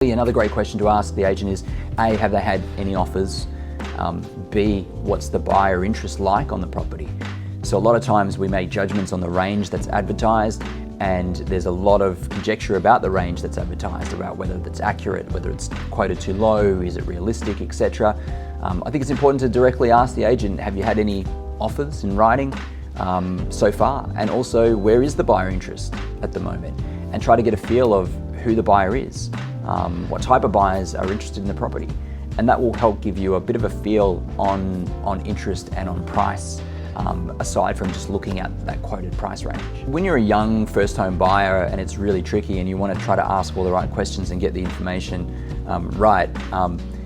Another great question to ask the agent is, A, have they had any offers? B, what's the buyer interest like on the property? So a lot of times we make judgments on the range that's advertised, and there's a lot of conjecture about the range that's advertised, about whether that's accurate, whether it's quoted too low, is it realistic, etc. I think it's important to directly ask the agent, have you had any offers in writing so far? And also, where is the buyer interest at the moment? And try to get a feel of who the buyer is. What type of buyers are interested in the property, and that will help give you a bit of a feel on interest and on price, aside from just looking at that quoted price range. When you're a young first home buyer and it's really tricky and you want to try to ask all the right questions and get the information right,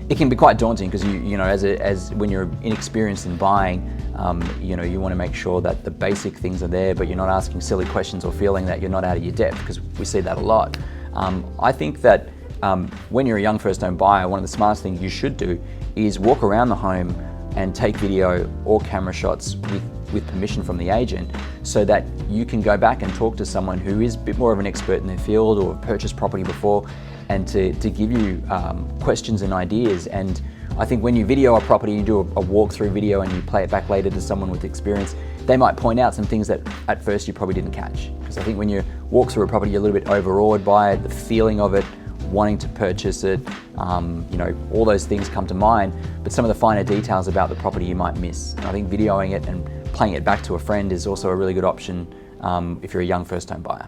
it can be quite daunting because you know as when you're inexperienced in buying, you want to make sure that the basic things are there, but you're not asking silly questions or feeling that you're not out of your depth, because we see that a lot. I think that when you're a young first home buyer, one of the smartest things you should do is walk around the home and take video or camera shots with permission from the agent, so that you can go back and talk to someone who is a bit more of an expert in their field or purchased property before, and to give you questions and ideas. And I think when you video a property, you do a walkthrough video and you play it back later to someone with experience, they might point out some things that at first you probably didn't catch. Because I think when you walk through a property, you're a little bit overawed by it, the feeling of it, wanting to purchase it, all those things come to mind, but some of the finer details about the property you might miss. And I think videoing it and playing it back to a friend is also a really good option if you're a young first home buyer.